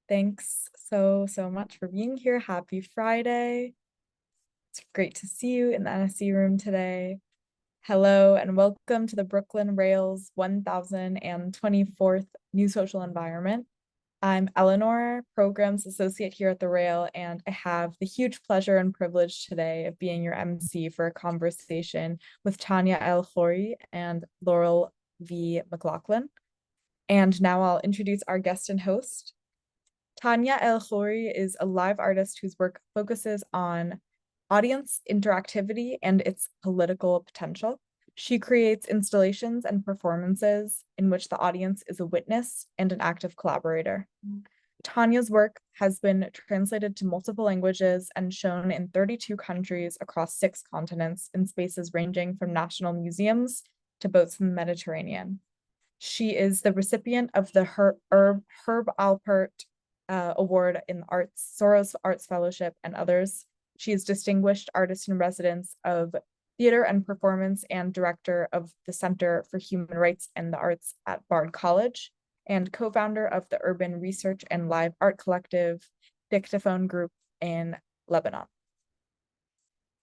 Thanks so much for being here. Happy Friday. It's great to see you in the NSE room today. Hello and welcome to the Brooklyn Rail's 1024th New Social Environment. I'm Eleanor, Programs Associate here at the Rail, and I have the huge pleasure and privilege today of being your MC for a conversation with Tania El Khoury and Laurel V. McLaughlin. And now I'll introduce our guest and host. Tania El Khoury is a live artist whose work focuses on audience interactivity and its political potential. She creates installations and performances in which the audience is a witness and an active collaborator. Tania's work has been translated to multiple languages and shown in 32 countries across 6 continents in spaces ranging from national museums to boats in the Mediterranean. She is the recipient of the Herb Alpert Award in the Arts, Soros Art Fellowship, and others. She is Distinguished Artist in Residence of Theater and Performance and Director of the Center for Human Rights and the Arts at Bard College, and co-founder of the Urban Research and Live Art Collective, Dictaphone Group in Lebanon.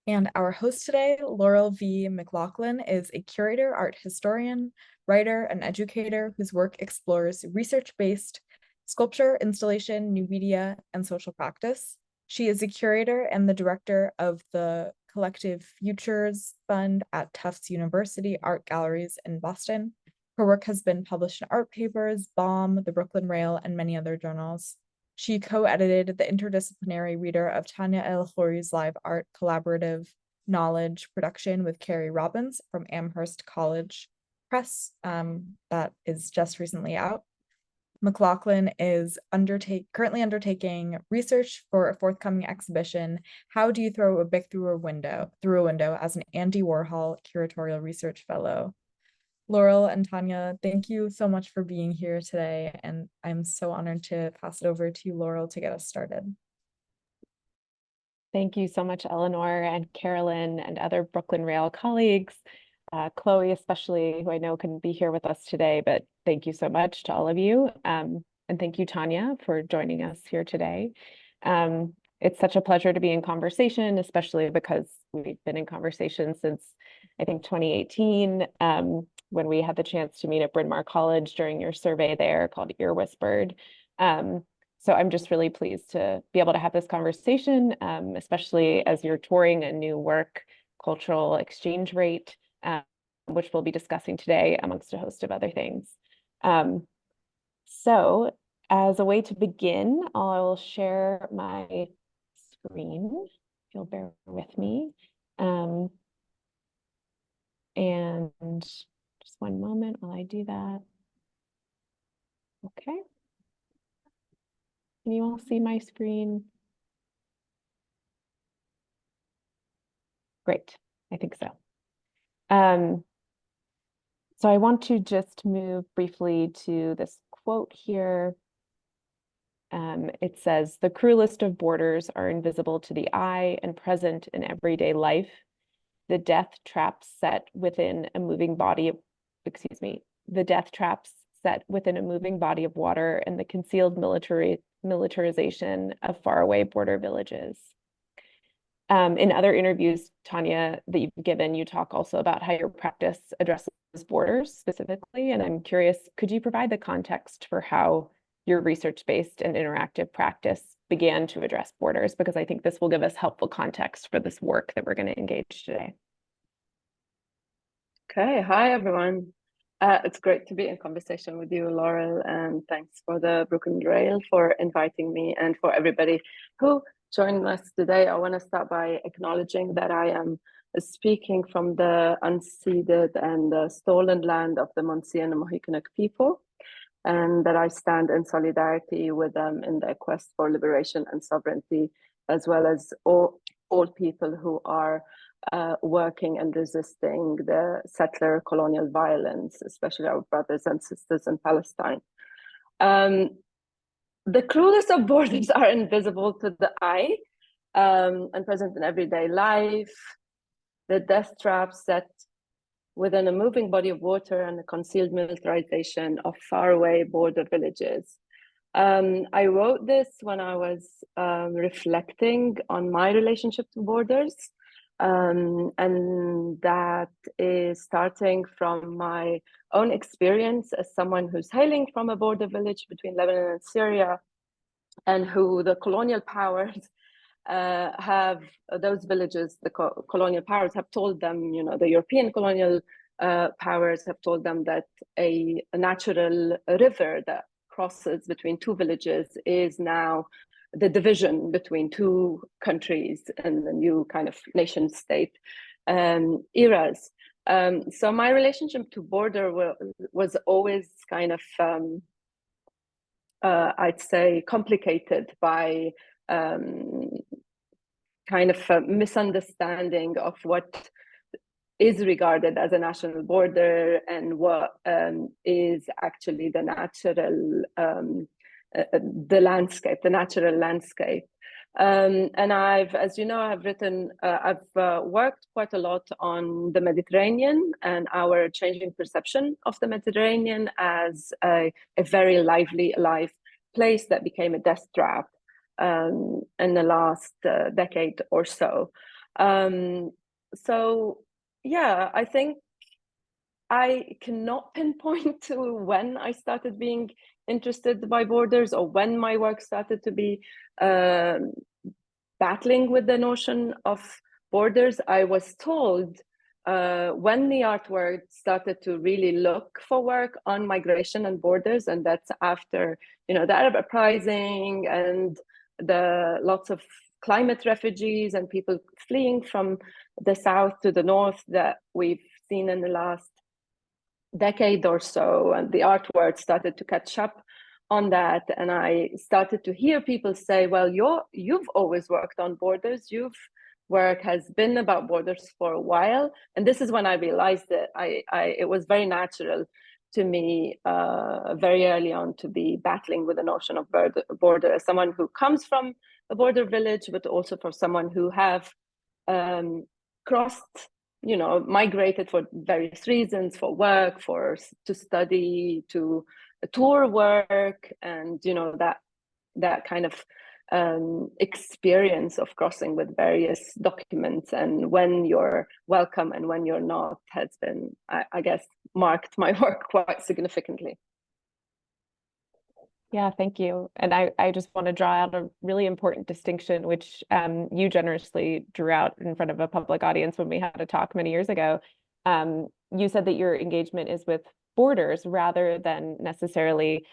And our host today, Laurel V. McLaughlin, is a curator, art historian, writer, and educator whose work explores research-based sculpture, installation, new media, and social practice. She is a curator and the director of the Collective Futures Fund at Tufts University Art Galleries in Boston. Her work has been published in Art Papers, Bomb, The Brooklyn Rail, and many other journals. She co-edited the interdisciplinary reader of Tania El Khoury's live art collaborative knowledge production with Carrie Robbins from Amherst College Press that is just recently out. McLaughlin is currently undertaking research for a forthcoming exhibition, How Do You Throw a Bic Through a Window, as an Andy Warhol Curatorial Research Fellow. Laurel and Tania, thank you so much for being here today, and I'm so honored to pass it over to you, Laurel, to get us started. Thank you so much, Eleanor and Carolyn and other Brooklyn Rail colleagues. Chloe, especially, who I know couldn't be here with us today, but thank you so much to all of you. And thank you, Tania, for joining us here today. It's such a pleasure to be in conversation, especially because we've been in conversation since, I think, 2018, when we had the chance to meet at Bryn Mawr College during your survey there called Ear Whispered. So I'm just really pleased to be able to have this conversation, especially as you're touring a new work, Cultural Exchange Rate, which we'll be discussing today, amongst a host of other things. So as a way to begin, I'll share my screen, if you'll bear with me. And just one moment while I do that. Okay. Can you all see my screen? Great, I think so. So I want to just move briefly to this quote here. It says, "The cruelest of borders are invisible to the eye and present in everyday life. The death traps set within a moving body of, the death traps set within a moving body of water and the concealed militarization of faraway border villages." In other interviews, Tania, that you've given, you talk also about how your practice addresses borders specifically, and I'm curious, could you provide the context for how your research-based and interactive practice began to address borders? Because I think this will give us helpful context for this work that we're going to engage today. Okay, hi everyone. It's great to be in conversation with you, Laurel, and thanks for the Brooklyn Rail for inviting me, and for everybody who joined us today. I want to start by acknowledging that I am speaking from the unceded and the stolen land of the Munsee and the Mohawk people, and that I stand in solidarity with them in their quest for liberation and sovereignty, as well as all people who are working and resisting the settler colonial violence, especially our brothers and sisters in Palestine. The cruelest of borders are invisible to the eye and present in everyday life. The death trap set within a moving body of water and the concealed militarization of faraway border villages. I wrote this when I was reflecting on my relationship to borders. And that is starting from my own experience as someone who's hailing from a border village between Lebanon and Syria, and who the colonial powers have, those villages, the colonial powers have told them, you know, the European colonial powers have told them that a natural river that crosses between two villages is now the division between two countries and the new kind of nation state eras. So my relationship to border was always kind of, I'd say, complicated by kind of a misunderstanding of what is regarded as a national border and what is actually the natural, the landscape, the natural landscape. And I've, as you know, I've written, I've worked quite a lot on the Mediterranean and our changing perception of the Mediterranean as a very lively, alive place that became a death trap in the last decade or so. So yeah, I think I cannot pinpoint to when I started being interested by borders or when my work started to be battling with the notion of borders. I was told when the artwork started to really look for work on migration and borders, and that's after, you know, the Arab uprising and the lots of climate refugees and people fleeing from the south to the north that we've seen in the last decade or so, and the artwork started to catch up on that. And I started to hear people say, well, you've always worked on borders, your work has been about borders for a while. And this is when I realized that it was very natural to me very early on to be battling with the notion of border as someone who comes from a border village, but also for someone who have crossed, you know, migrated for various reasons, for work, to study, to tour work, and, you know, that kind of experience of crossing with various documents and when you're welcome and when you're not has been, I guess, marked my work quite significantly. Yeah, thank you. And I just want to draw out a really important distinction, which you generously drew out in front of a public audience when we had a talk many years ago. You said that your engagement is with borders rather than necessarily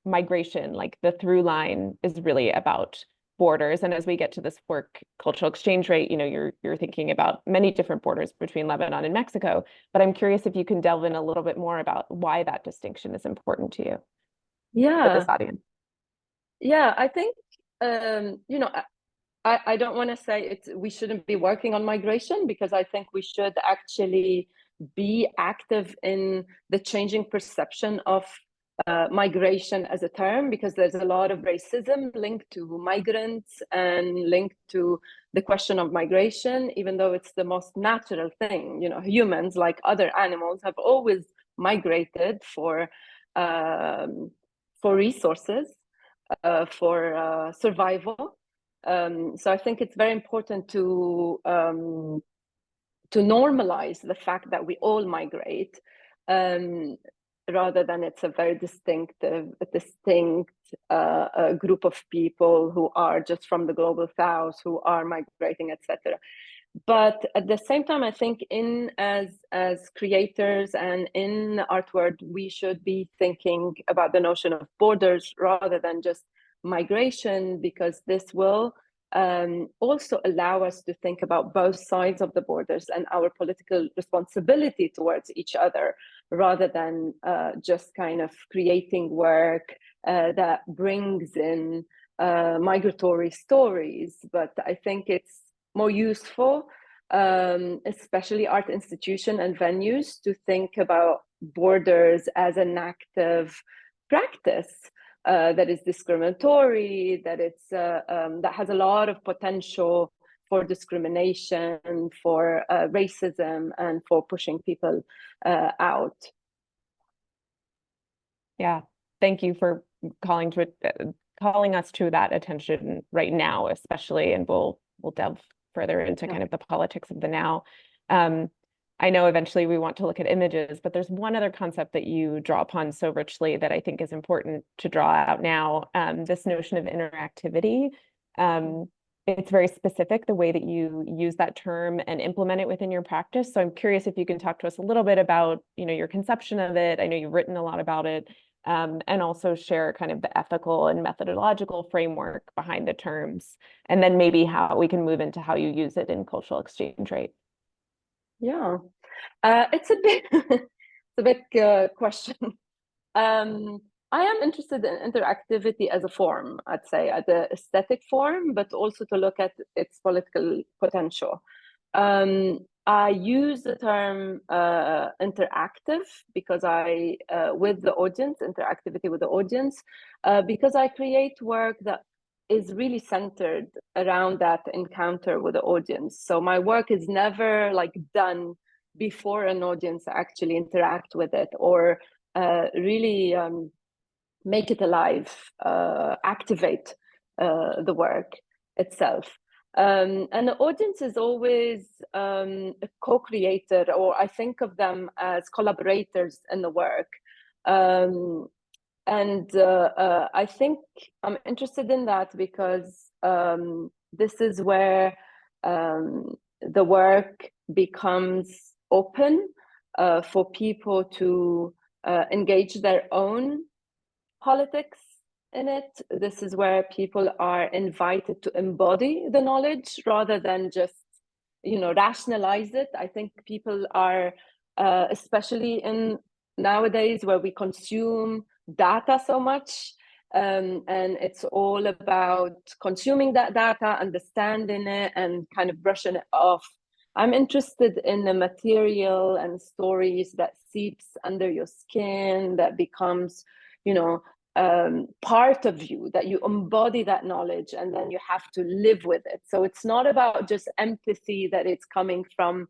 migration, like the through line is really about borders. And as we get to this work cultural exchange rate, you know, you're thinking about many different borders between Lebanon and Mexico. But I'm curious if you can delve in a little bit more about why that distinction is important to you. Yeah, for this audience. Yeah, I think you know, I don't want to say we shouldn't be working on migration, because I think we should actually be active in the changing perception of migration as a term, because there's a lot of racism linked to migrants and linked to the question of migration, even though it's the most natural thing. You know, humans, like other animals, have always migrated for resources, for survival. So I think it's very important to normalize the fact that we all migrate, rather than it's a very distinct group of people who are just from the global south who are migrating, etc. But at the same time, I think as creators and in artwork, we should be thinking about the notion of borders rather than just migration, because this will also allow us to think about both sides of the borders and our political responsibility towards each other, rather than just kind of creating work that brings in migratory stories. But I think it's more useful, especially art institution and venues, to think about borders as an active practice that is discriminatory, that that has a lot of potential for discrimination, for racism, and for pushing people out. Yeah, thank you for calling us to that attention right now, especially, and we'll delve further into kind of the politics of the now. I know eventually we want to look at images, but there's one other concept that you draw upon so richly that I think is important to draw out now, this notion of interactivity. It's very specific, the way that you use that term and implement it within your practice. So I'm curious if you can talk to us a little bit about, your conception of it. I know you've written a lot about it, and also share kind of the ethical and methodological framework behind the terms, and then maybe how we can move into how you use it in cultural exchange, right? Yeah, it's a big question. I am interested in interactivity as a form, I'd say, as an aesthetic form, but also to look at its political potential. I use the term interactive because with the audience, interactivity with the audience, because I create work that is really centered around that encounter with the audience. So my work is never like done before an audience actually interact with it, or really make it alive, activate the work itself. And the audience is always a co-creator, or I think of them as collaborators in the work. And I think I'm interested in that because this is where the work becomes open for people to engage their own politics in it. This is where people are invited to embody the knowledge rather than just, rationalize it. I think people are, especially in nowadays where we consume data so much, and it's all about consuming that data, understanding it, and kind of brushing it off. I'm interested in the material and stories that seeps under your skin, that becomes, part of you, that you embody that knowledge, and then you have to live with it. So it's not about just empathy, that it's coming from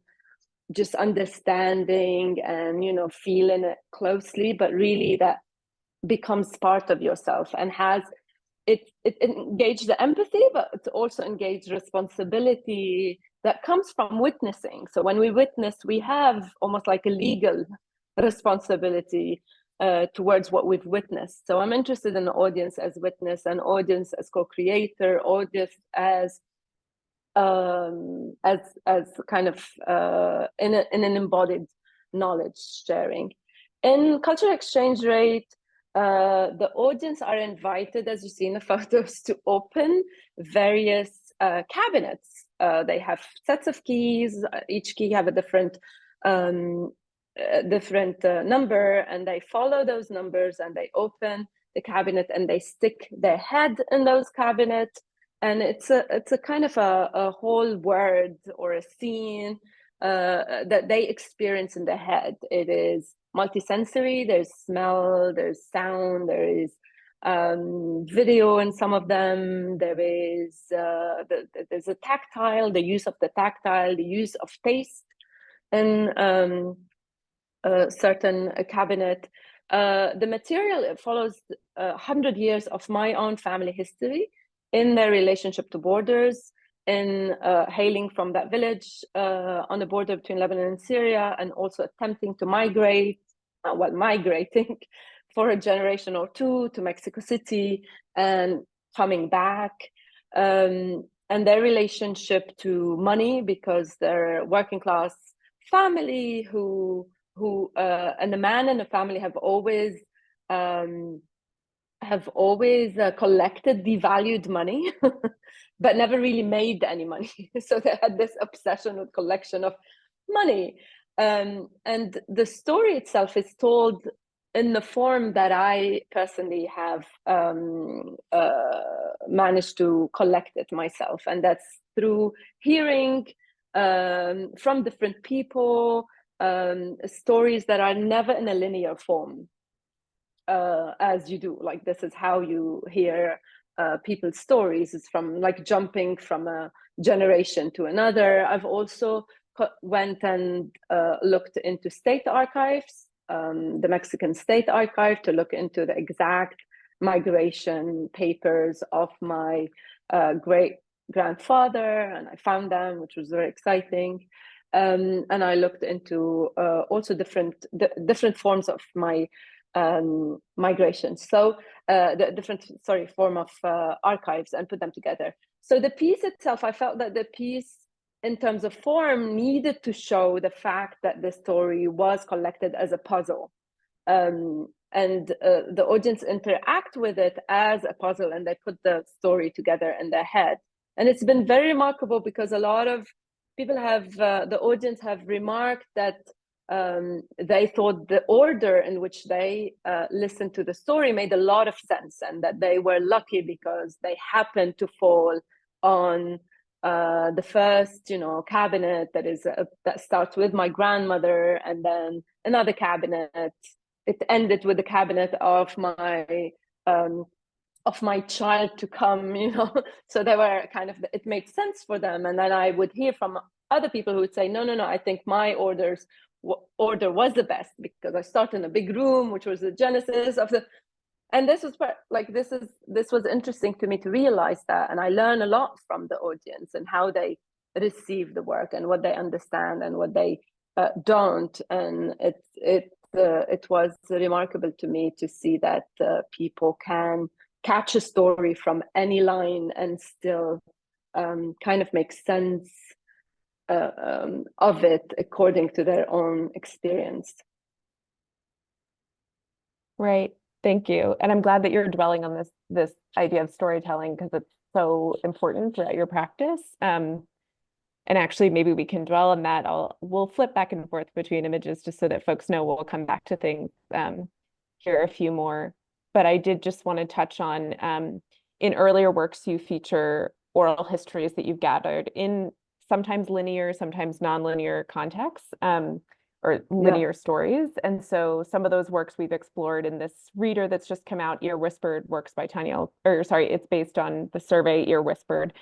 just understanding and, feeling it closely, but really that becomes part of yourself and has it engage the empathy, but it's also engage responsibility that comes from witnessing. So when we witness, we have almost like a legal responsibility towards what we've witnessed. So I'm interested in the audience as witness, and audience as co-creator, audience as kind of in an embodied knowledge sharing. In cultural exchange rate, the audience are invited, as you see in the photos, to open various cabinets. They have sets of keys. Each key have a different number, and they follow those numbers, and they open the cabinet, and they stick their head in those cabinets. And it's a kind of a whole word or a scene that they experience in their head. It is multisensory. There's smell, there's sound, there is video in some of them. There is there's a tactile, the use of the tactile, the use of taste in a certain cabinet. The material follows 100 years of my own family history in their relationship to borders, in hailing from that village on the border between Lebanon and Syria, and also attempting to migrating for a generation or two to Mexico City and coming back, and their relationship to money, because they're working class family who and the man in the family have always collected devalued money, but never really made any money. So they had this obsession with collection of money. And the story itself is told in the form that I personally have managed to collect it myself. And that's through hearing from different people, stories that are never in a linear form. As you do, like this is how you hear people's stories, is from like jumping from a generation to another. I've also went and looked into state archives, the Mexican state archive, to look into the exact migration papers of my great grandfather, and I found them, which was very exciting. And I looked into also different forms of my migration. So the different, form of archives, and put them together. So the piece itself, I felt that the piece in terms of form needed to show the fact that the story was collected as a puzzle. And the audience interact with it as a puzzle, and they put the story together in their head. And it's been very remarkable because a lot of people have, the audience have remarked that they thought the order in which they listened to the story made a lot of sense, and that they were lucky because they happened to fall on the first, cabinet that starts with my grandmother, and then another cabinet. It ended with the cabinet of my child to come, So they were kind of, it made sense for them. And then I would hear from other people who would say, no, I think my order was the best because I started in a big room, which was the genesis of the. And this was interesting to me to realize that, and I learn a lot from the audience and how they receive the work and what they understand and what they don't. And it was remarkable to me to see that people can catch a story from any line and still kind of make sense of it according to their own experience. Right. Thank you. And I'm glad that you're dwelling on this idea of storytelling, because it's so important throughout your practice. And actually, maybe we can dwell on that. We'll flip back and forth between images just so that folks know we'll come back to things. Here are a few more. But I did just want to touch on, in earlier works, you feature oral histories that you've gathered in sometimes linear, sometimes nonlinear contexts, or linear stories. And so some of those works we've explored in this reader that's just come out, Ear Whispered, works by it's based on the survey Ear Whispered,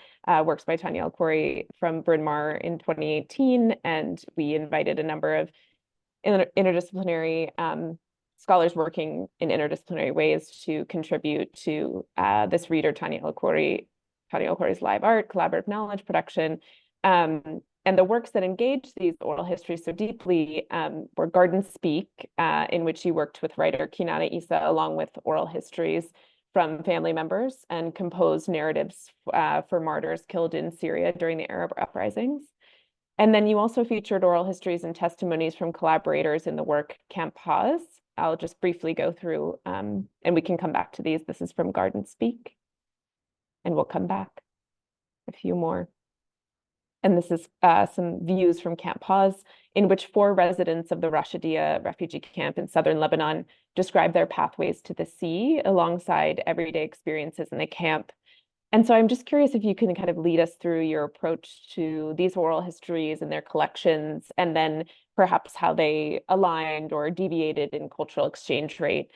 works by Tania El Khoury from Bryn Mawr in 2018. And we invited a number of interdisciplinary scholars working in interdisciplinary ways to contribute to this reader, Tania El Khoury's live art, collaborative knowledge production. And the works that engage these oral histories so deeply were Garden Speak, in which you worked with writer Kinana Issa, along with oral histories from family members, and composed narratives for martyrs killed in Syria during the Arab uprisings. And then you also featured oral histories and testimonies from collaborators in the work Camp Pause. I'll just briefly go through, and we can come back to these. This is from Garden Speak, and we'll come back a few more. And this is some views from Camp Pause, in which 4 residents of the Rashidia refugee camp in southern Lebanon describe their pathways to the sea alongside everyday experiences in the camp. And so I'm just curious if you can kind of lead us through your approach to these oral histories and their collections, and then perhaps how they aligned or deviated in cultural exchange rate.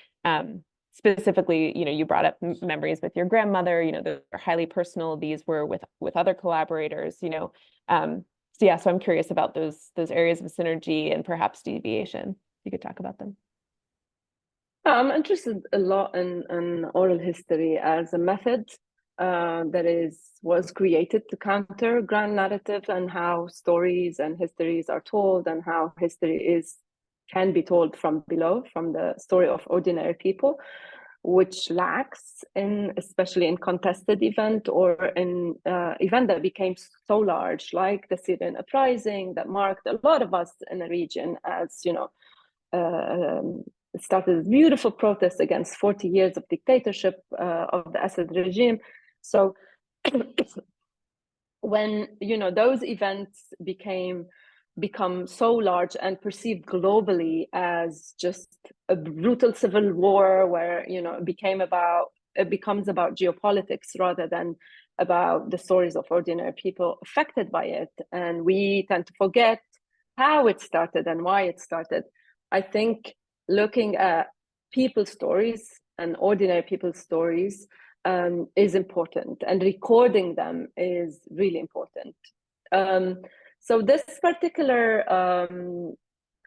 Specifically, you brought up memories with your grandmother, they're highly personal. These were with other collaborators, so I'm curious about those areas of synergy and perhaps deviation. You could talk about them. I'm interested a lot in oral history as a method that was created to counter grand narrative, and how stories and histories are told, and how history can be told from below, from the story of ordinary people, which lacks especially in contested event, or in event that became so large, like the Syrian uprising that marked a lot of us in the region, as it started a beautiful protest against 40 years of dictatorship of the Assad regime. So when those events become so large and perceived globally as just a brutal civil war, where it becomes about geopolitics rather than about the stories of ordinary people affected by it, and we tend to forget how it started and why it started. I think looking at people's stories and ordinary people's stories is important, and recording them is really important. So this particular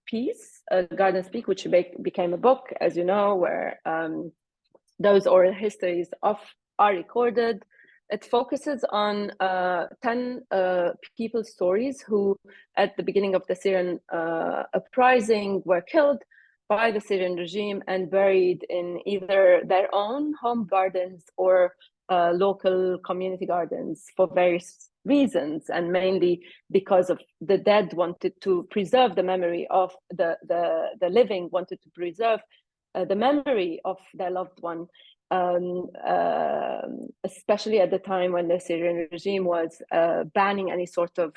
piece, Garden Speak, which became a book, as you know, where those oral histories are recorded. It focuses on 10 people's stories who, at the beginning of the Syrian uprising, were killed by the Syrian regime and buried in either their own home gardens or local community gardens for various reasons, and mainly because of the dead wanted to preserve the memory of the living, wanted to preserve the memory of their loved one, especially at the time when the Syrian regime was banning any sort of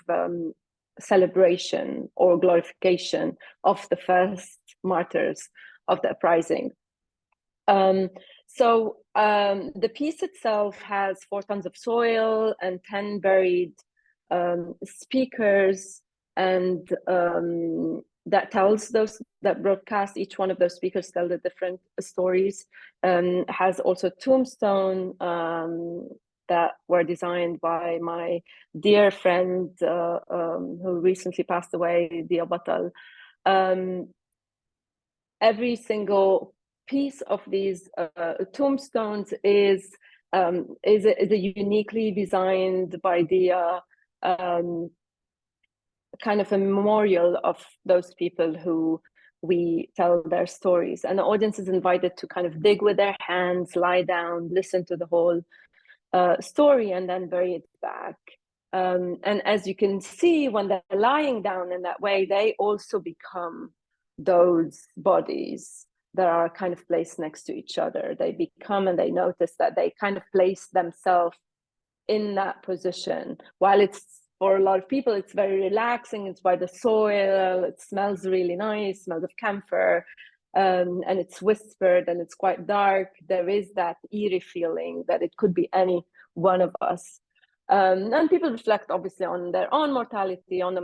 celebration or glorification of the first martyrs of the uprising. So the piece itself has 4 tons of soil and 10 buried speakers, and that tells that broadcast, each one of those speakers tell the different stories. Has also tombstone that were designed by my dear friend who recently passed away, Dia Batal. Every single piece of these tombstones is a uniquely designed by Dia, kind of a memorial of those people who we tell their stories, and the audience is invited to kind of dig with their hands, lie down, listen to the whole story, and then bury it back. And as you can see, when they're lying down in that way, they also become those bodies that are kind of placed next to each other. They become, and they notice that they kind of place themselves in that position. While it's, for a lot of people, it's very relaxing, it's by the soil, it smells really nice, smells of camphor, and it's whispered and it's quite dark, there is that eerie feeling that it could be any one of us. And people reflect obviously on their own mortality, on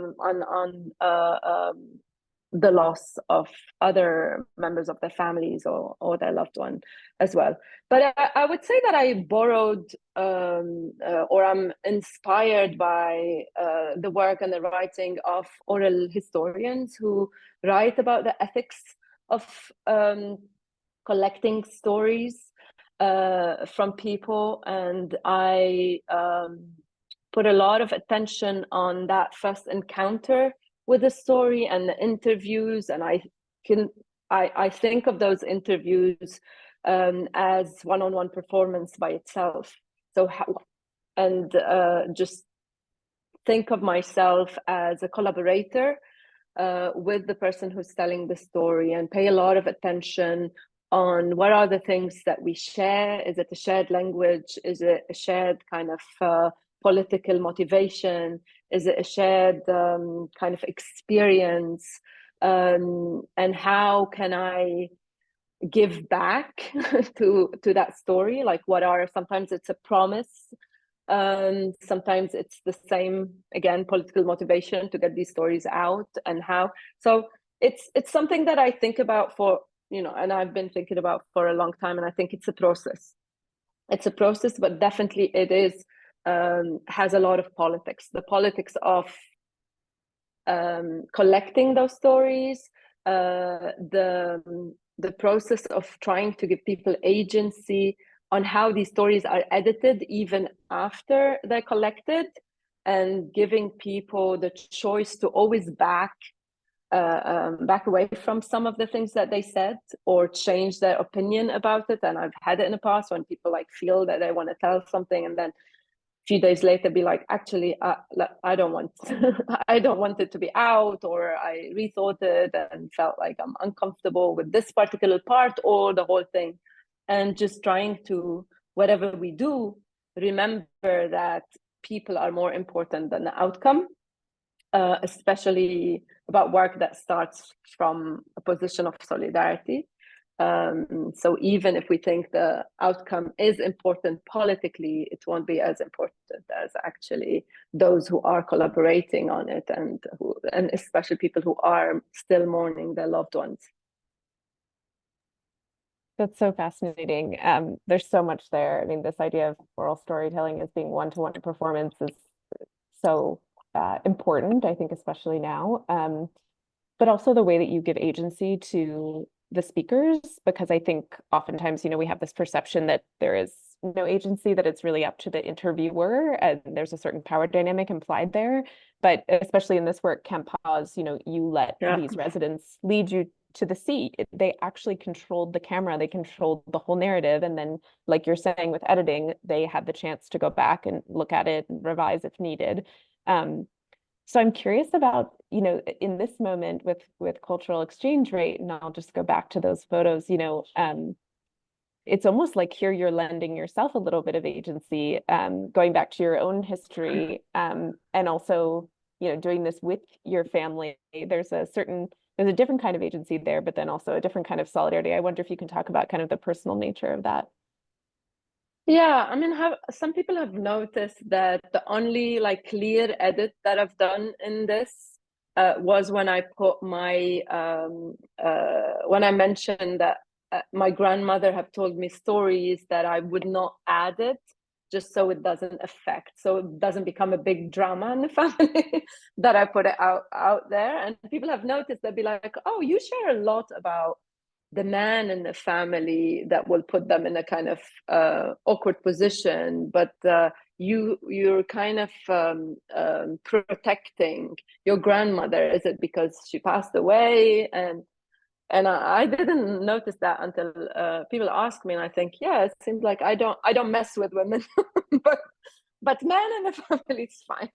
the loss of other members of their families or their loved one as well. But I would say that I borrowed or I'm inspired by the work and the writing of oral historians who write about the ethics of collecting stories from people. And I put a lot of attention on that first encounter with the story and the interviews, and I think of those interviews as one-on-one performance by itself. So just think of myself as a collaborator with the person who's telling the story, and pay a lot of attention on what are the things that we share. Is it a shared language? Is it a shared kind of political motivation? Is it a shared kind of experience? And how can I give back to that story? Like, what are, sometimes it's a promise, sometimes it's the same, again, political motivation to get these stories out, and how. So it's something that I think about for, and I've been thinking about for a long time, and I think it's a process. It's a process, but definitely it is has a lot of politics. The politics of collecting those stories, the process of trying to give people agency on how these stories are edited even after they're collected, and giving people the choice to always back away from some of the things that they said or change their opinion about it. And I've had it in the past when people like feel that they want to tell something, and then a few days later be like, actually, I don't want I don't want it to be out, or I rethought it and felt like I'm uncomfortable with this particular part or the whole thing. And just trying to, whatever we do, remember that people are more important than the outcome, especially about work that starts from a position of solidarity. So even if we think the outcome is important politically, it won't be as important as actually those who are collaborating on it, and especially people who are still mourning their loved ones. That's so fascinating. There's so much there. I mean, this idea of oral storytelling as being one-to-one performance is so important, I think, especially now. But also the way that you give agency to the speakers, because I think oftentimes, we have this perception that there is no agency, that it's really up to the interviewer, and there's a certain power dynamic implied there. But especially in this work, Camp Pause, you let these residents lead you to the seat. They actually controlled the camera, they controlled the whole narrative. And then, like you're saying, with editing, they had the chance to go back and look at it and revise if needed. So I'm curious about, in this moment with cultural exchange rate, and I'll just go back to those photos, it's almost like here you're lending yourself a little bit of agency, going back to your own history, and also, doing this with your family. There's a different kind of agency there, but then also a different kind of solidarity. I wonder if you can talk about kind of the personal nature of that. Yeah, I mean, some people have noticed that the only clear edit that I've done in this was when I put my when I mentioned that my grandmother have told me stories that I would not add it, just so it doesn't become a big drama in the family, that I put it out there. And people have noticed, they'll be like, oh, you share a lot about the man in the family that will put them in a kind of awkward position, but you're kind of protecting your grandmother. Is it because she passed away? And I didn't notice that until people ask me, and I think, yeah, it seems like I don't mess with women, but men in the family is fine.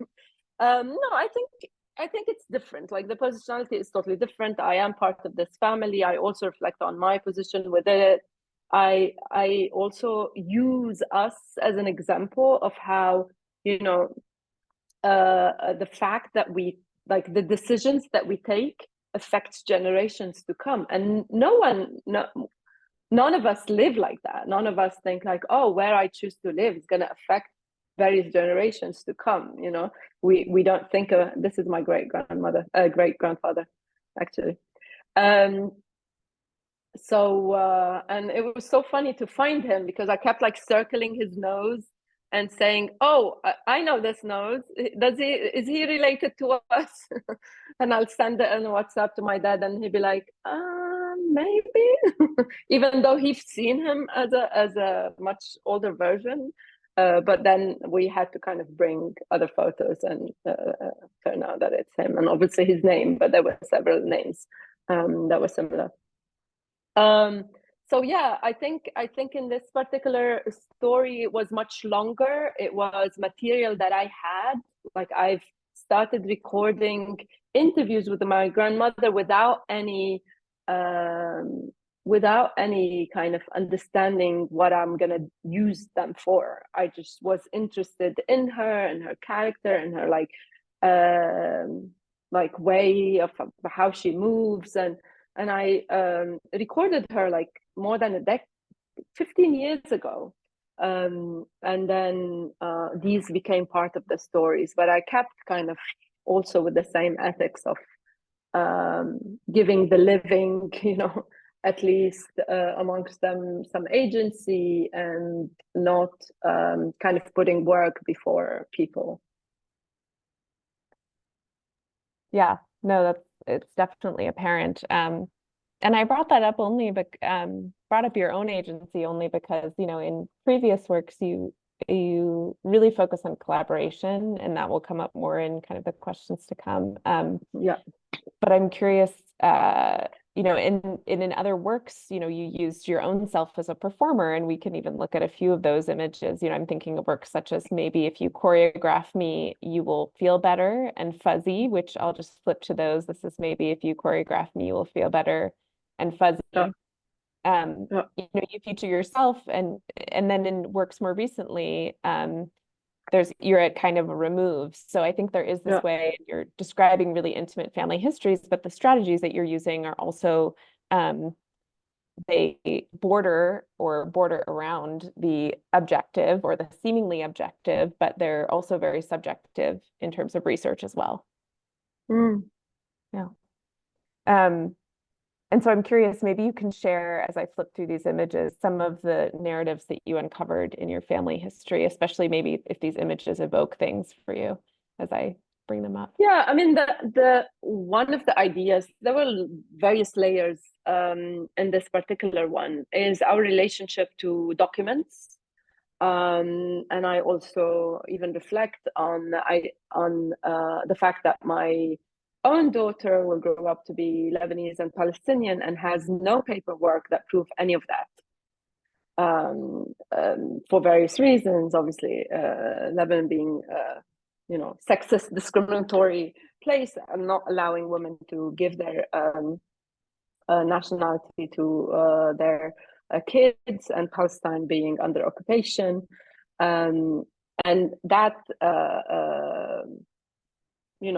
No, I think it's different. Like, the positionality is totally different. I am part of this family. I also reflect on my position within it. I also use us as an example of how, the fact that the decisions that we take affects generations to come. And none of us live like that. None of us think like, oh, where I choose to live is going to affect various generations to come. We don't think this is my great grandfather, actually. So and it was so funny to find him, because I kept circling his nose and saying, oh, I know this nose. Is he related to us? And I'll send it on WhatsApp to my dad, and he'd be like, maybe, even though he's seen him as a much older version. But then we had to kind of bring other photos, and turn out that it's him, and obviously his name, but there were several names that were similar. So yeah, I think in this particular story, it was much longer. It was material that I had. I've started recording interviews with my grandmother without any kind of understanding what I'm gonna use them for. I just was interested in her and her character and her way of how she moves, and I recorded her more than 15 years ago. And then these became part of the stories, but I kept kind of also with the same ethics of giving the living, at least amongst them, some agency, and not kind of putting work before people. Yeah, no, it's definitely apparent. And I brought that up brought up your own agency only because, in previous works, you really focus on collaboration, and that will come up more in kind of the questions to come. Yeah. But I'm curious, in other works, you used your own self as a performer, and we can even look at a few of those images. I'm thinking of works such as Maybe If You Choreograph Me, You Will Feel Better, and Fuzzy, which I'll just flip to those. This is Maybe If You Choreograph Me, You Will Feel Better, and Fuzzy. Yeah. You feature yourself, and then in works more recently, you're at kind of a remove. So I think there is this way, you're describing really intimate family histories, but the strategies that you're using are also, they border around the objective or the seemingly objective, but they're also very subjective in terms of research as well. Yeah. And so I'm curious, maybe you can share, as I flip through these images, some of the narratives that you uncovered in your family history, especially maybe if these images evoke things for you as I bring them up. Yeah, I mean, the one of the ideas, there were various layers in this particular one, is our relationship to documents. And I also even reflect on the fact that my own daughter will grow up to be Lebanese and Palestinian and has no paperwork that prove any of that. For various reasons, obviously, Lebanon being sexist, discriminatory place, and not allowing women to give their nationality to their kids, and Palestine being under occupation, and that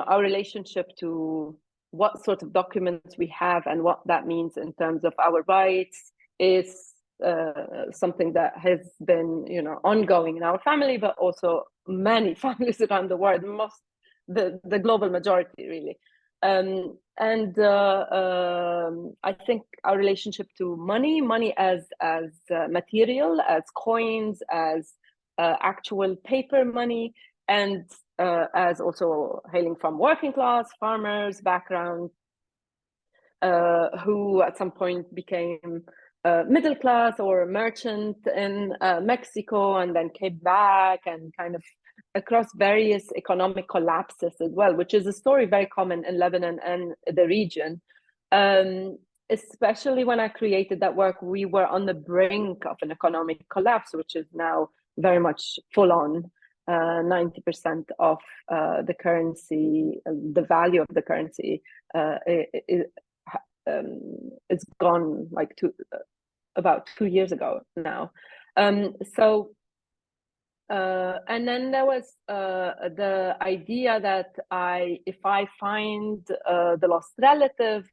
our relationship to what sort of documents we have and what that means in terms of our rights is something that has been ongoing in our family, but also many families around the world, the global majority really. I think our relationship to money as material, as coins, as actual paper money, and as also hailing from working class farmers background, who at some point became middle class or merchant in Mexico, and then came back, and kind of across various economic collapses as well, which is a story very common in Lebanon and the region. Especially when I created that work, we were on the brink of an economic collapse, which is now very much full on. 90% of the currency, the value of the currency, it's gone like about 2 years ago now. And then there was the idea that if I find the lost relative,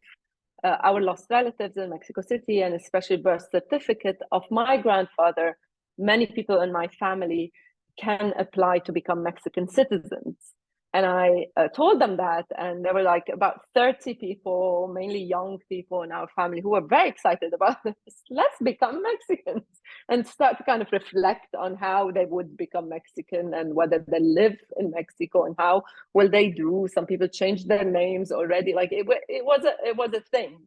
our lost relatives in Mexico City, and especially birth certificate of my grandfather, many people in my family can apply to become Mexican citizens. And I told them that, and there were like about 30 people, mainly young people in our family, who were very excited about this. Let's become Mexicans, and start to kind of reflect on how they would become Mexican and whether they live in Mexico and how will they do. Some people changed their names already. Like it was a thing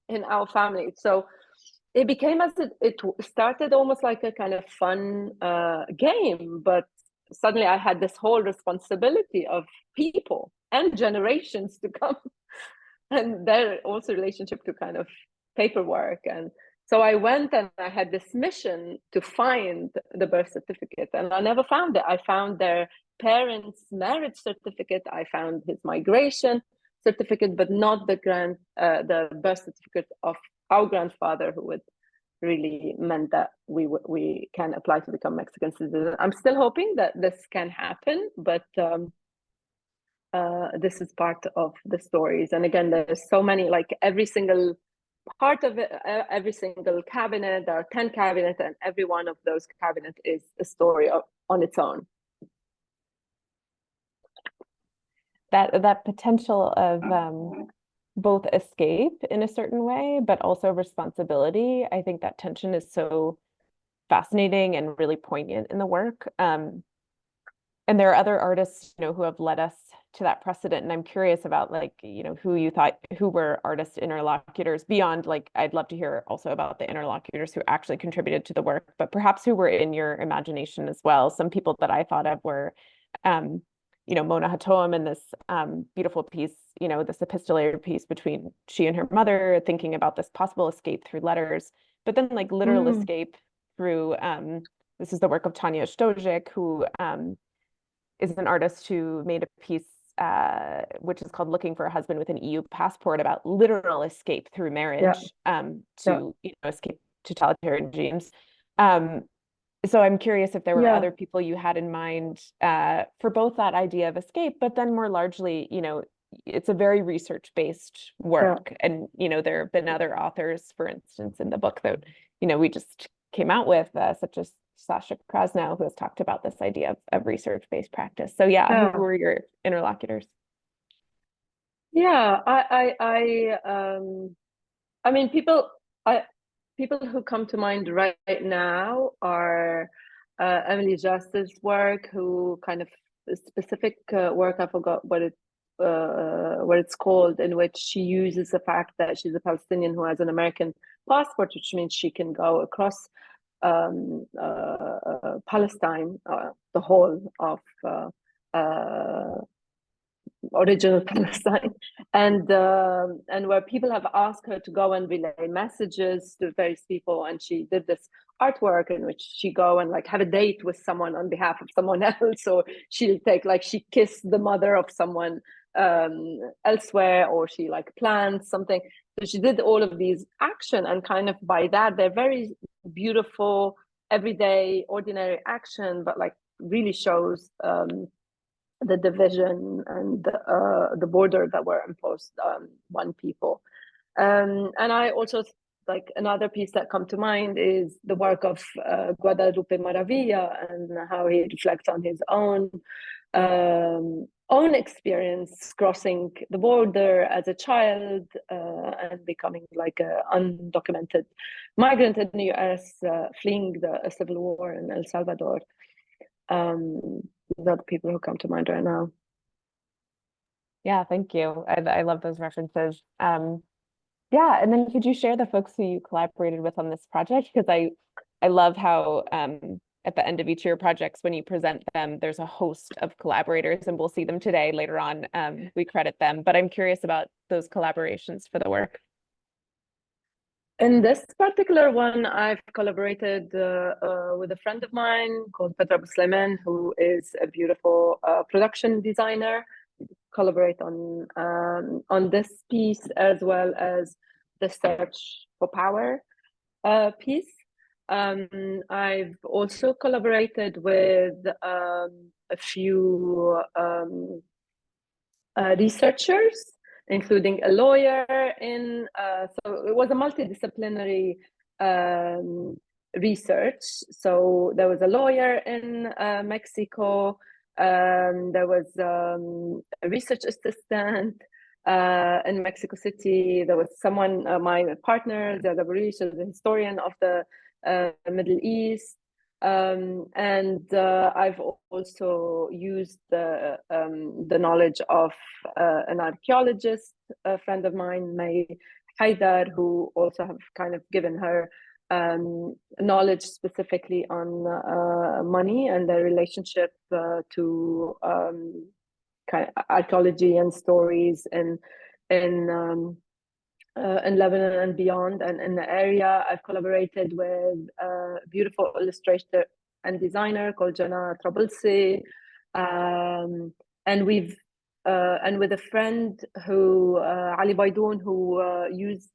in our family. So it became, as it started almost like a kind of fun game, but suddenly I had this whole responsibility of people and generations to come, and their also relationship to kind of paperwork. And so I went and I had this mission to find the birth certificate, and I never found it. I found their parents' marriage certificate, I found his migration certificate, but not the birth certificate of our grandfather, who would really meant that we can apply to become Mexican citizens. I'm still hoping that this can happen, but this is part of the stories. And again, there's so many, like every single part of it, every single cabinet, there are 10 cabinets, and every one of those cabinets is a story on its own. That potential of both escape in a certain way, but also responsibility. I think that tension is so fascinating and really poignant in the work. And there are other artists, who have led us to that precedent. And I'm curious about who you thought, who were artist interlocutors beyond, I'd love to hear also about the interlocutors who actually contributed to the work, but perhaps who were in your imagination as well. Some people that I thought of were, Mona Hatoum in this beautiful piece, this epistolary piece between she and her mother, thinking about this possible escape through letters, but then literal escape through, this is the work of Tania Stojic, who is an artist who made a piece which is called Looking for a Husband with an EU Passport, about literal escape through marriage, to escape totalitarian regimes. So I'm curious if there were other people you had in mind for both that idea of escape, but then more largely, it's a very research-based work. And, there have been other authors, for instance, in the book that, we just came out with, such as Sasha Krasnow, who has talked about this idea of research-based practice. So who were your interlocutors? Yeah, I mean, people who come to mind right now are Emily Justice's work, who kind of specific work, I forgot what it's called, in which she uses the fact that she's a Palestinian who has an American passport, which means she can go across Palestine, the whole of original Palestine, and where people have asked her to go and relay messages to various people, and she did this artwork in which she go and like have a date with someone on behalf of someone else, or she'll take like she kissed the mother of someone elsewhere, or she like plans something. So she did all of these action, and kind of by that they're very beautiful, everyday, ordinary action, but like really shows the division and the border that were imposed on one people. And I also, like, another piece that come to mind is the work of Guadalupe Maravilla, and how he reflects on his own experience crossing the border as a child and becoming like an undocumented migrant in the US, fleeing the civil war in El Salvador. Those are the people who come to mind right now. Yeah, thank you. I love those references. Yeah, and then could you share the folks who you collaborated with on this project? Because I love how at the end of each of your projects, when you present them, there's a host of collaborators, and we'll see them today later on. We credit them, but I'm curious about those collaborations for the work. In this particular one, I've collaborated with a friend of mine called Petra Busleiman, who is a beautiful production designer. Collaborate on this piece, as well as the Search for Power piece. I've also collaborated with a few researchers, including a lawyer so it was a multidisciplinary research. So there was a lawyer in Mexico, there was a research assistant in Mexico City, there was someone, my partner, Zada Barish, is a historian of the Middle East. And I've also used the knowledge of an archaeologist, a friend of mine, May Haidar, who also have kind of given her knowledge specifically on money and their relationship to kind of archaeology and stories in Lebanon and beyond, and in the area. I've collaborated with a beautiful illustrator and designer called Jana Trabulsi, and with a friend who Ali Baidoun, who used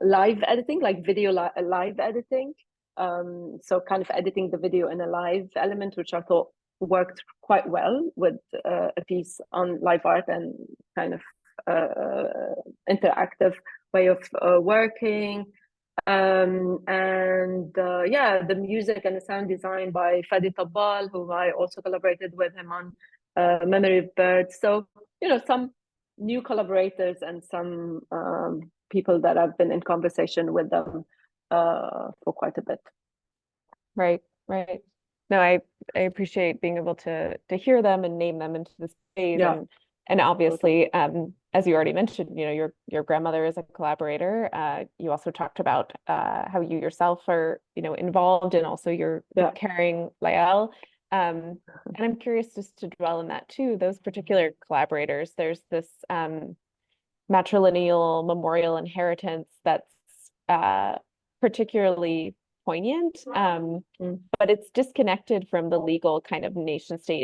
live editing, like video live editing, so kind of editing the video in a live element, which I thought worked quite well with a piece on live art and kind of interactive way of working. Yeah, the music and the sound design by Fadi Tabbal, who I also collaborated with him on Memory of Birds. So, you know, some new collaborators and some people that I've been in conversation with them for quite a bit. Right. No, I appreciate being able to hear them and name them into the space. Yeah. And obviously, as you already mentioned, you know, your grandmother is a collaborator. You also talked about how you yourself are, you know, involved, and also you're carrying Lael. And I'm curious just to dwell on that too. Those particular collaborators, there's this matrilineal memorial inheritance that's particularly poignant, but it's disconnected from the legal kind of nation state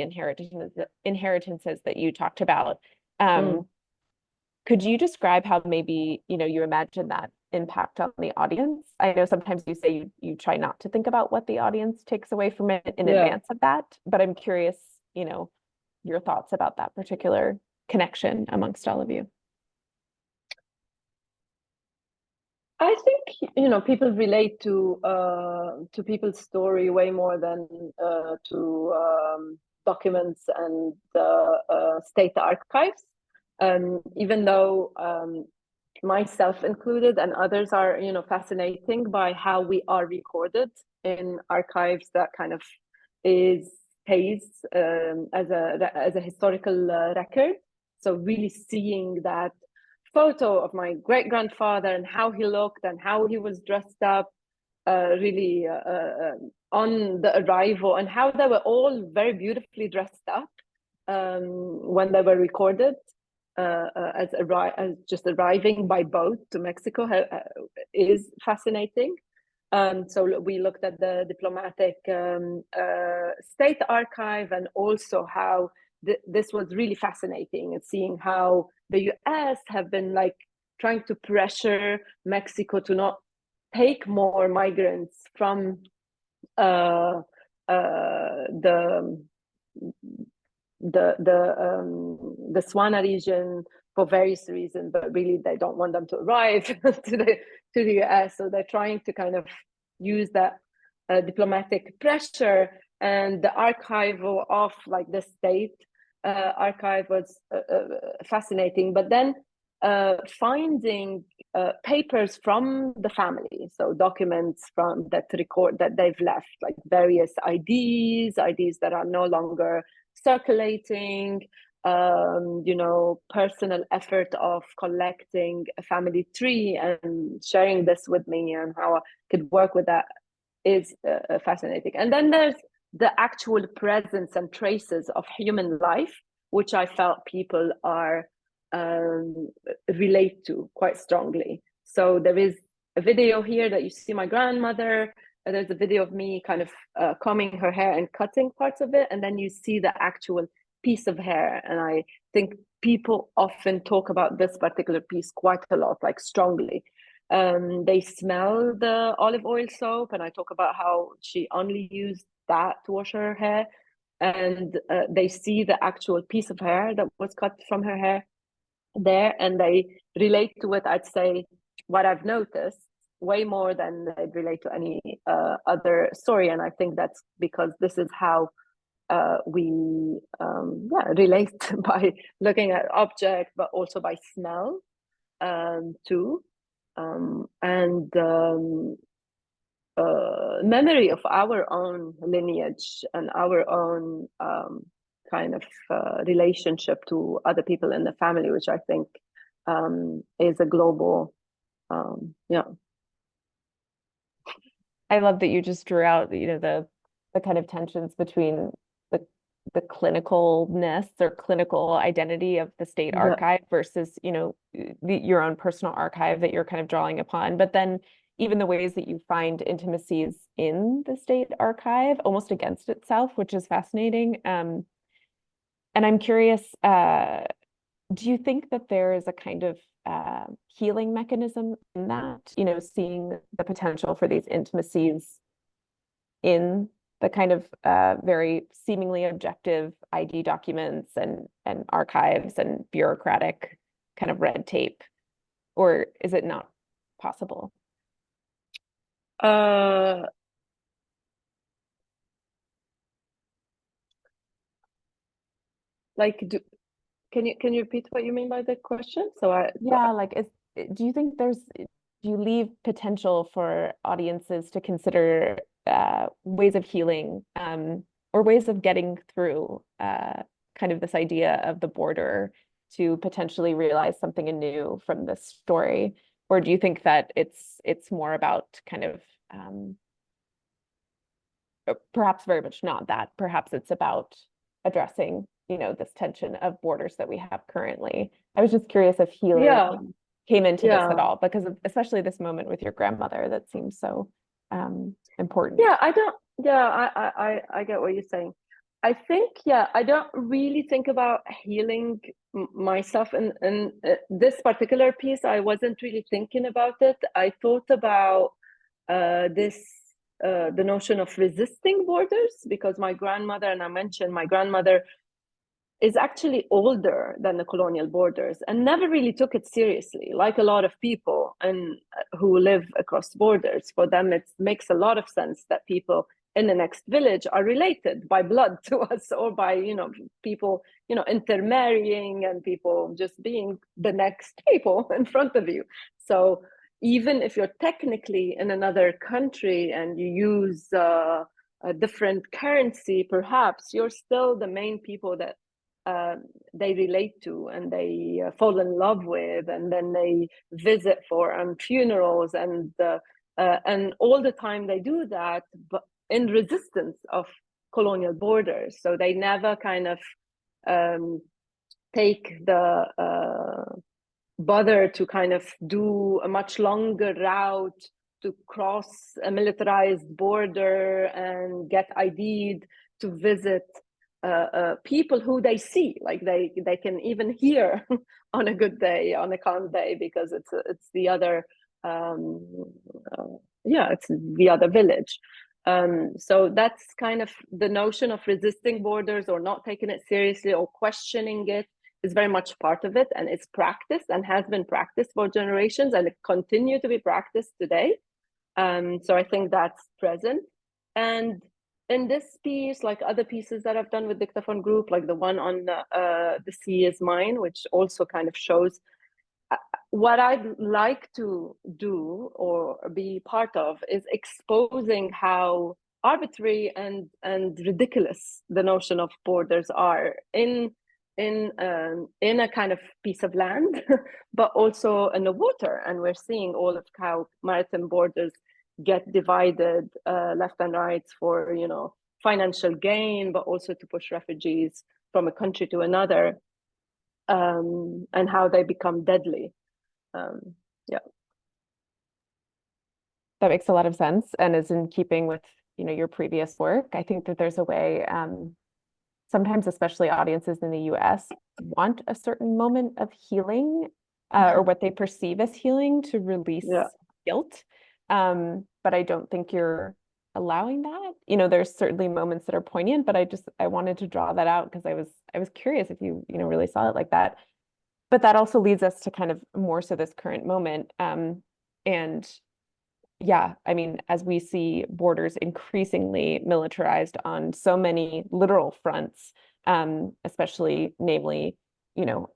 inheritances that you talked about. Could you describe how maybe, you know, you imagine that impact on the audience? I know sometimes you say you try not to think about what the audience takes away from it in advance of that, but I'm curious, you know, your thoughts about that particular connection amongst all of you. I think, you know, people relate to people's story way more than to documents and state archives. Even though myself included and others are, you know, fascinating by how we are recorded in archives that kind of is pays as a historical record. So really seeing that photo of my great grandfather and how he looked and how he was dressed up, really on the arrival, and how they were all very beautifully dressed up when they were recorded as just arriving by boat to Mexico is fascinating. So we looked at the diplomatic state archive, and also how this was really fascinating, and seeing how the US have been like trying to pressure Mexico to not take more migrants from the Swana region for various reasons, but really they don't want them to arrive to the US. So they're trying to kind of use that diplomatic pressure, and the archival of like the state archive was fascinating. But then finding papers from the family, so documents from that record that they've left, like various IDs that are no longer circulating, personal effort of collecting a family tree and sharing this with me, and how I could work with that is fascinating. And then there's the actual presence and traces of human life, which I felt people are relate to quite strongly. So there is a video here that you see my grandmother. There's a video of me kind of combing her hair and cutting parts of it, and then you see the actual piece of hair. And I think people often talk about this particular piece quite a lot, like strongly. They smell the olive oil soap, and I talk about how she only used that to wash her hair. And they see the actual piece of hair that was cut from her hair there, and they relate to it, I'd say, what I've noticed, way more than they relate to any other story. And I think that's because this is how we relate by looking at objects, but also by smell too, and memory of our own lineage and our own kind of relationship to other people in the family, which I think is a global, I love that you just drew out, the kind of tensions between the clinicalness or clinical identity of the state archive versus, your own personal archive that you're kind of drawing upon. But then even the ways that you find intimacies in the state archive almost against itself, which is fascinating. And I'm curious, do you think that there is a kind of healing mechanism in that, seeing the potential for these intimacies in the kind of very seemingly objective ID documents and archives and bureaucratic kind of red tape? Or is it not possible? Can you repeat what you mean by the question? Do you think do you leave potential for audiences to consider ways of healing or ways of getting through kind of this idea of the border to potentially realize something anew from this story? Or do you think that it's more about kind of perhaps very much not that, perhaps it's about addressing, this tension of borders that we have currently? I was just curious if healing came into this at all, because especially this moment with your grandmother, that seems so important. I get what you're saying. I think, I don't really think about healing myself in this particular piece. I wasn't really thinking about it. I thought about the notion of resisting borders, because my grandmother, and I mentioned my grandmother, is actually older than the colonial borders and never really took it seriously, like a lot of people and who live across borders. For them, it makes a lot of sense that people in the next village are related by blood to us, or by, people, intermarrying, and people just being the next people in front of you. So even if you're technically in another country and you use a different currency, perhaps you're still the main people that they relate to and they fall in love with, and then they visit for funerals, and all the time they do that, but in resistance of colonial borders. So they never kind of take the bother to kind of do a much longer route to cross a militarized border and get ID'd to visit people who they see, like they can even hear on a good day, on a calm day, because it's the other it's the other village. So that's kind of the notion of resisting borders or not taking it seriously or questioning it is very much part of it, and it's practiced and has been practiced for generations, and it continue to be practiced today. So I think that's present. And in this piece, like other pieces that I've done with Dictaphone Group, like the one on The Sea is Mine, which also kind of shows what I'd like to do or be part of is exposing how arbitrary and ridiculous the notion of borders are in a kind of piece of land, but also in the water. And we're seeing all of how maritime borders get divided left and right for, you know, financial gain, but also to push refugees from a country to another, and how they become deadly. Yeah. That makes a lot of sense and is in keeping with, you know, your previous work. I think that there's a way, sometimes, especially audiences in the US, want a certain moment of healing or what they perceive as healing to release guilt. But I don't think you're allowing that. You know, there's certainly moments that are poignant, but I wanted to draw that out because I was curious if you really saw it like that. But that also leads us to kind of more so this current moment. And yeah, I mean, as we see borders increasingly militarized on so many literal fronts, especially namely, you know,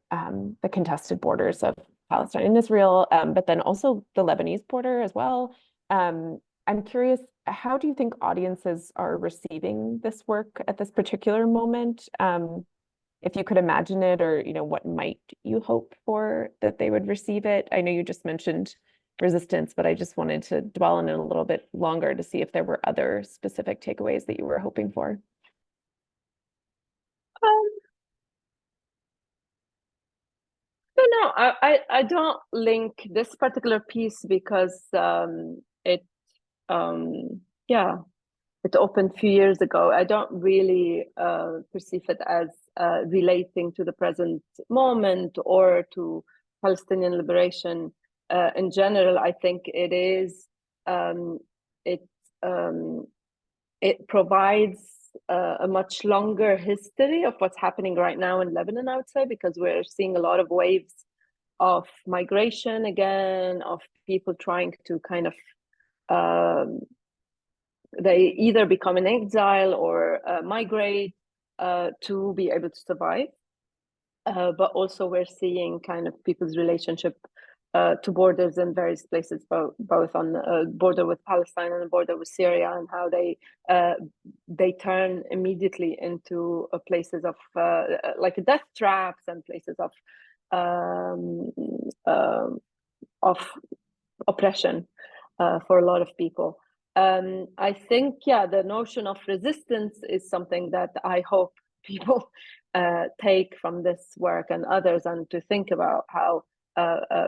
the contested borders of Palestine and Israel, but then also the Lebanese border as well. I'm curious, how do you think audiences are receiving this work at this particular moment? If you could imagine it, or, you know, what might you hope for that they would receive it? I know you just mentioned resistance, but I just wanted to dwell on it a little bit longer to see if there were other specific takeaways that you were hoping for. No, I don't link this particular piece because it opened a few years ago. I don't really perceive it as relating to the present moment or to Palestinian liberation in general. I think it is it provides a much longer history of what's happening right now in Lebanon, I would say, because we're seeing a lot of waves of migration again, of people trying to kind of they either become in exile or migrate to be able to survive. But also we're seeing kind of people's relationship to borders in various places, both on the border with Palestine and the border with Syria, and how they turn immediately into places of like death traps and places of oppression for a lot of people. I think, the notion of resistance is something that I hope people take from this work and others, and to think about how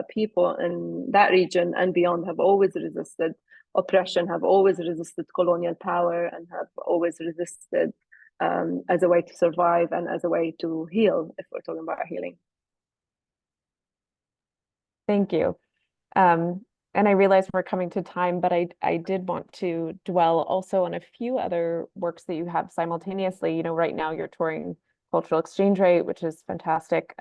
people in that region and beyond have always resisted oppression, have always resisted colonial power, and have always resisted as a way to survive and as a way to heal, if we're talking about healing. Thank you. And I realize we're coming to time, but I did want to dwell also on a few other works that you have simultaneously. You know, right now you're touring Cultural Exchange Rate, which is fantastic.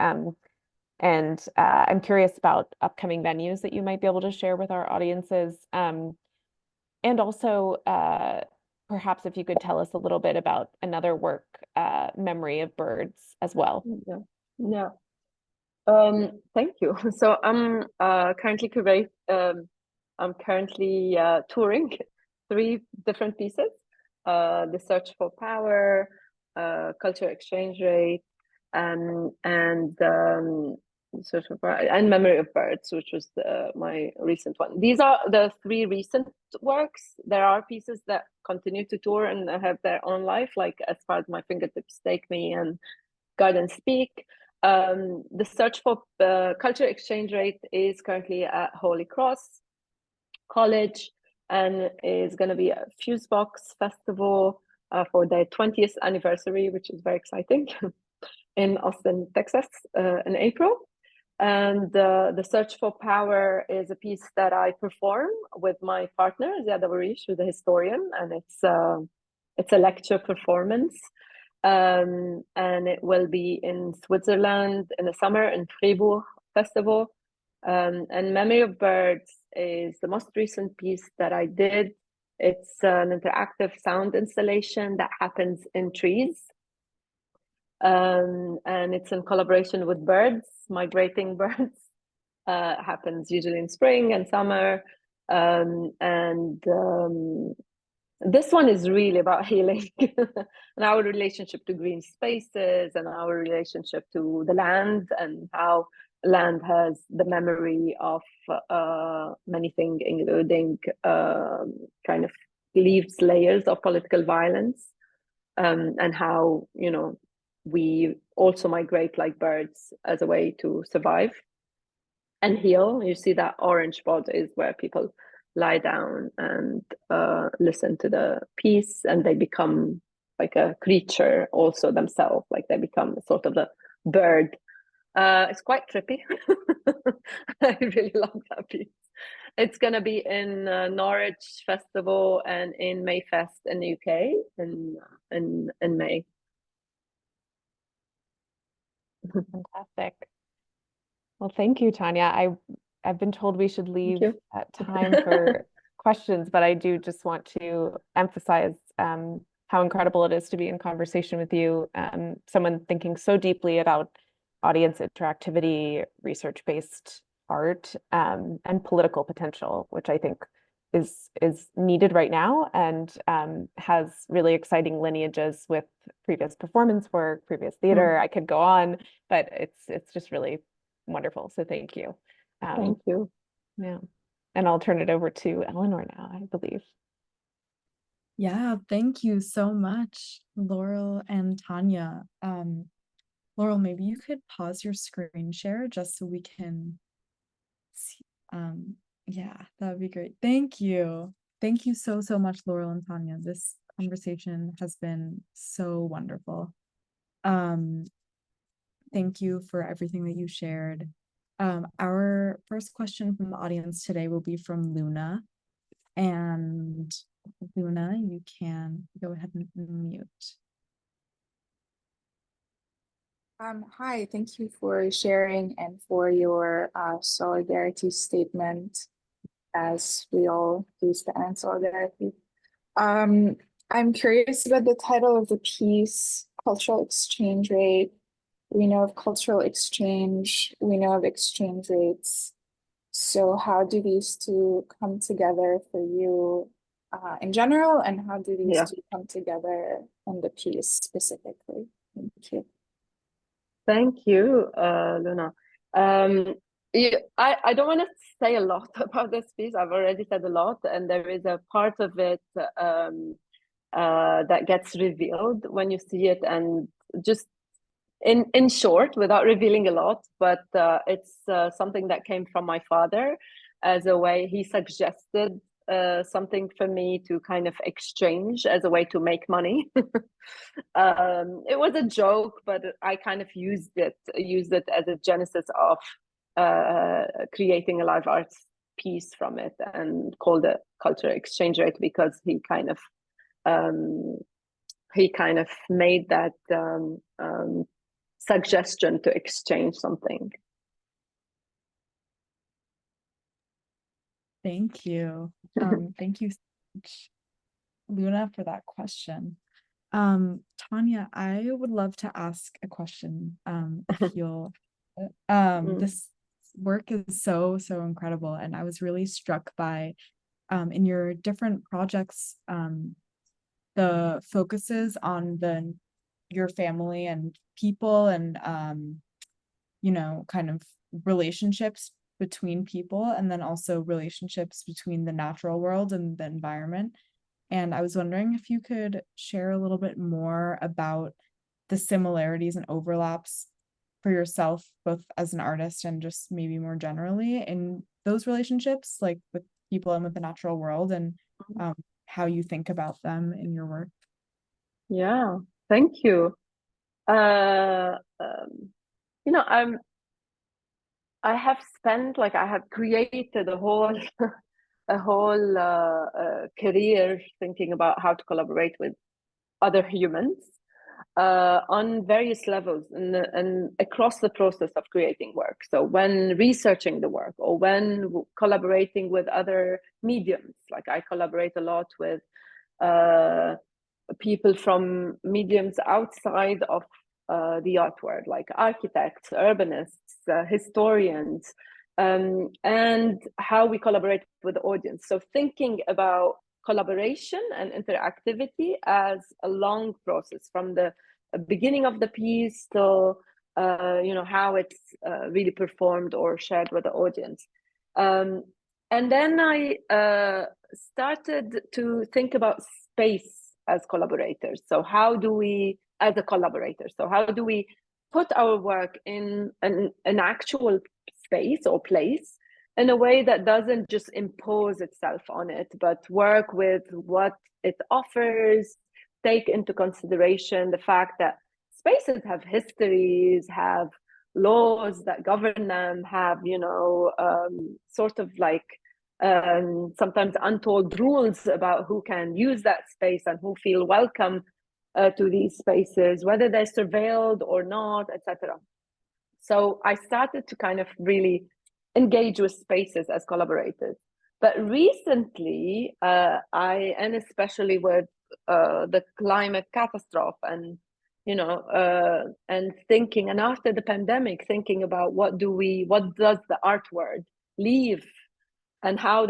And I'm curious about upcoming venues that you might be able to share with our audiences. And also, perhaps if you could tell us a little bit about another work, Memory of Birds, as well. Yeah. Thank you. So I'm currently touring 3 different pieces. the search for power, cultural exchange rate, and search for power, and memory of birds, which was my recent one. These are the three recent works. There are pieces that continue to tour and have their own life, like As Far as My Fingertips Take Me and Garden Speak. The search for cultural exchange rate is currently at Holy Cross College, and is going to be a Fusebox Festival for their 20th anniversary, which is very exciting, in Austin, Texas, in April. And the Search for Power is a piece that I perform with my partner, Ziad Awarish, who's a historian, and it's a lecture performance. And it will be in Switzerland in the summer in Fribourg Festival. And Memory of Birds is the most recent piece that I did. It's an interactive sound installation that happens in trees. And it's in collaboration with birds, migrating birds. Happens usually in spring and summer. This one is really about healing and our relationship to green spaces and our relationship to the land, and how land has the memory of many things, including kind of leaves layers of political violence, and how, you know, we also migrate like birds as a way to survive and heal. You see that orange pod is where people lie down and listen to the piece, and they become like a creature also themselves, like they become sort of a bird. It's quite trippy. I really love that piece. It's going to be in Norwich Festival and in Mayfest in the UK in May. Fantastic. Well, thank you, Tania. I've been told we should leave at time for questions, but I do just want to emphasize how incredible it is to be in conversation with you, someone thinking so deeply about audience interactivity, research-based art, and political potential, which I think is needed right now, and has really exciting lineages with previous performance work, previous theater. I could go on, but it's just really wonderful. So thank you. Thank you. Yeah. And I'll turn it over to Eleanor now, I believe. Yeah, thank you so much, Laurel and Tania. Laurel, maybe you could pause your screen share just so we can see. Yeah, that would be great. Thank you. Thank you so much, Laurel and Tania. This conversation has been so wonderful. Thank you for everything that you shared. Our first question from the audience today will be from Luna. And Luna, you can go ahead and mute. Hi, thank you for sharing and for your solidarity statement, as we all do stand solidarity. I'm curious about the title of the piece, Cultural Exchange Rate. We know of cultural exchange, we know of exchange rates. So how do these two come together for you in general, and how do these two come together in the piece specifically? Thank you. Thank you, Luna. I don't want to say a lot about this piece. I've already said a lot, and there is a part of it that gets revealed when you see it, and just in short, without revealing a lot, but it's something that came from my father as a way. He suggested something for me to kind of exchange as a way to make money. It was a joke, but I kind of used it as a genesis of creating a live arts piece from it, and called it Cultural Exchange Rate, because he kind of made that suggestion to exchange something. Thank you. Thank you so much, Luna, for that question. Tania, I would love to ask a question, if you'll. This work is so incredible, and I was really struck by in your different projects the focuses on your family and people and you know, kind of relationships between people, and then also relationships between the natural world and the environment. And I was wondering if you could share a little bit more about the similarities and overlaps for yourself, both as an artist and just maybe more generally in those relationships, like with people and with the natural world, and how you think about them in your work. Yeah, thank you. You know, I have spent, like, I have created a whole career thinking about how to collaborate with other humans on various levels and across the process of creating work. So when researching the work or when collaborating with other mediums, like I collaborate a lot with people from mediums outside of the art world, like architects, urbanists, historians, and how we collaborate with the audience. So thinking about collaboration and interactivity as a long process from the beginning of the piece till you know, how it's really performed or shared with the audience. And then I started to think about space as collaborators. So how do we, as a collaborator, so how do we put our work in an actual space or place in a way that doesn't just impose itself on it, but work with what it offers, take into consideration the fact that spaces have histories, have laws that govern them, have, you know, sort of like sometimes untold rules about who can use that space and who feel welcome to these spaces, whether they're surveilled or not, etc. So I started to kind of really engage with spaces as collaborators. But recently, and especially with the climate catastrophe and, you know, and thinking, and after the pandemic, thinking about what does the art world leave and how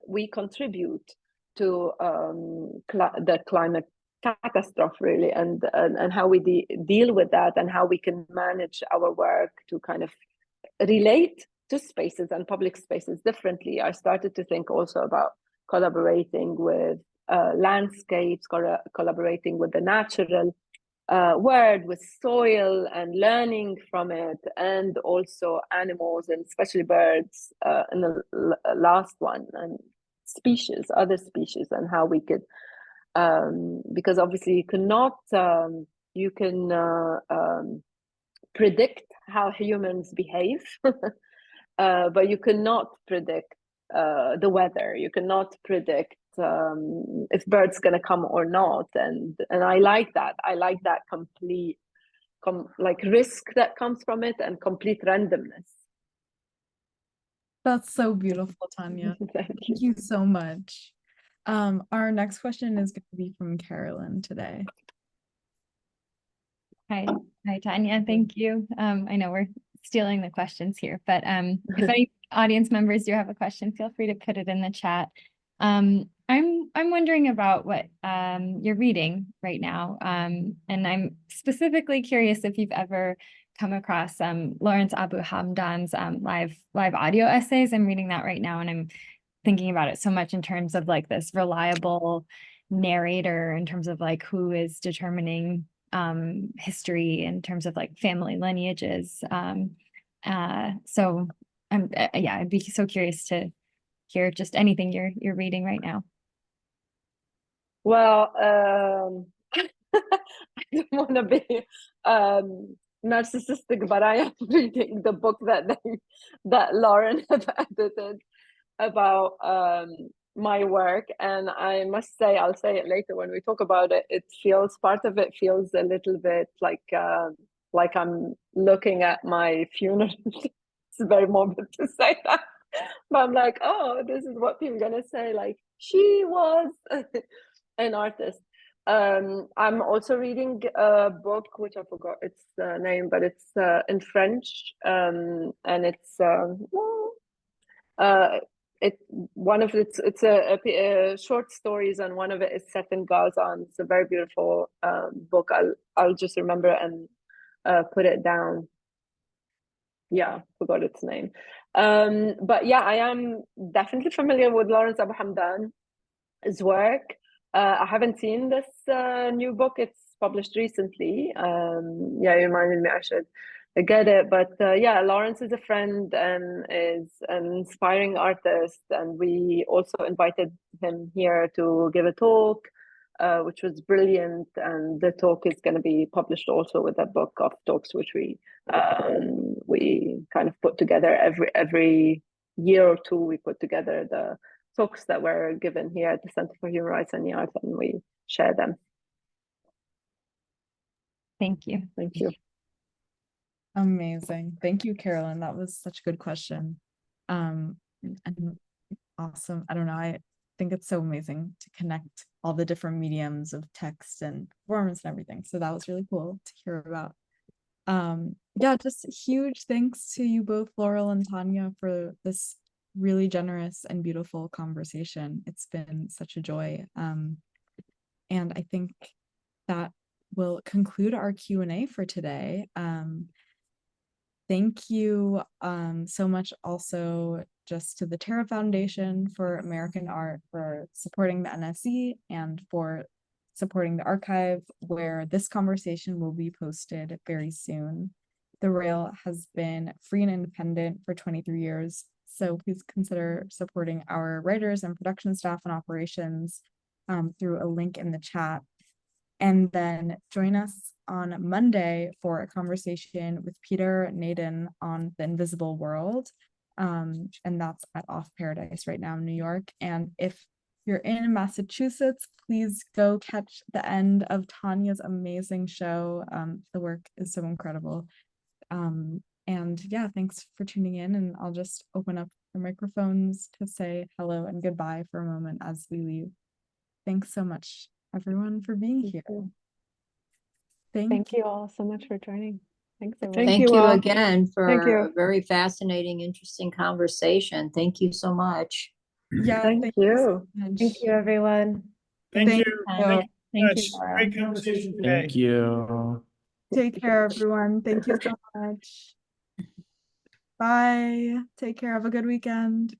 we contribute to the climate catastrophe, really, and how we deal with that, and how we can manage our work to kind of relate to spaces and public spaces differently. I started to think also about collaborating with landscapes, collaborating with the natural world, with soil and learning from it, and also animals and especially birds in the last one, and other species, and how we could, because obviously you can predict how humans behave, but you cannot predict the weather. You cannot predict if birds gonna come or not, and I like that. I like that complete like risk that comes from it and complete randomness. That's so beautiful, Tania. Thank Thank you so much. Our next question is going to be from Carolyn today. Hi, Tania. Thank you. I know we're stealing the questions here, but if any audience members do have a question, feel free to put it in the chat. I'm wondering about what you're reading right now, and I'm specifically curious if you've ever come across Lawrence Abu Hamdan's live audio essays. I'm reading that right now, and I'm thinking about it so much in terms of like this reliable narrator, in terms of like who is determining history in terms of like family lineages. So I'd be so curious to hear just anything you're reading right now. Well, I don't want to be narcissistic, but I am reading the book that Lauren have edited about my work, and I must say, I'll say it later when we talk about it. Part of it feels a little bit like I'm looking at my funeral. It's very morbid to say that, but I'm like, oh, this is what people are gonna say. Like, she was an artist. I'm also reading a book which I forgot its name, but it's in French, and it's one of it's a short stories, and one of it is set in Gaza. It's a very beautiful book. I'll just remember and put it down. Yeah, forgot its name. But yeah, I am definitely familiar with Lawrence Abu Hamdan's work. I haven't seen this new book. It's published recently. Yeah, you reminded me I should get it. But yeah, Lawrence is a friend and is an inspiring artist. And we also invited him here to give a talk, which was brilliant. And the talk is going to be published also with a book of talks, which we kind of put together every year or two. We put together the talks that were given here at the Center for Human Rights and the Arts, and we share them. Thank you. Thank you. Amazing. Thank you, Carolyn. That was such a good question. And awesome. I don't know. I think it's so amazing to connect all the different mediums of text and performance and everything. So that was really cool to hear about. Yeah, just huge thanks to you both, Laurel and Tania, for this really generous and beautiful conversation. It's been such a joy. And I think that will conclude our Q&A for today. Thank you so much also just to the Terra Foundation for American Art for supporting the NSE and for supporting the archive, where this conversation will be posted very soon. The Rail has been free and independent for 23 years, so please consider supporting our writers and production staff and operations through a link in the chat. And then join us on Monday for a conversation with Peter Naden on the invisible world. And that's at Off Paradise right now in New York. And if you're in Massachusetts, please go catch the end of Tania's amazing show. The work is so incredible. And yeah, thanks for tuning in. And I'll just open up the microphones to say hello and goodbye for a moment as we leave. Thanks so much, everyone, for being here. Thank you all so much for joining. Thanks, everyone. Thank you all. again for Thank you. a very fascinating, interesting conversation. Thank you so much. Yeah, Thank you. so much. Thank you, everyone. Thank Thank you. you. Thank you Thank you, much. Laura. Great conversation today. Thank you. Take care, everyone. Thank you so much. Bye. Take care. Have a good weekend.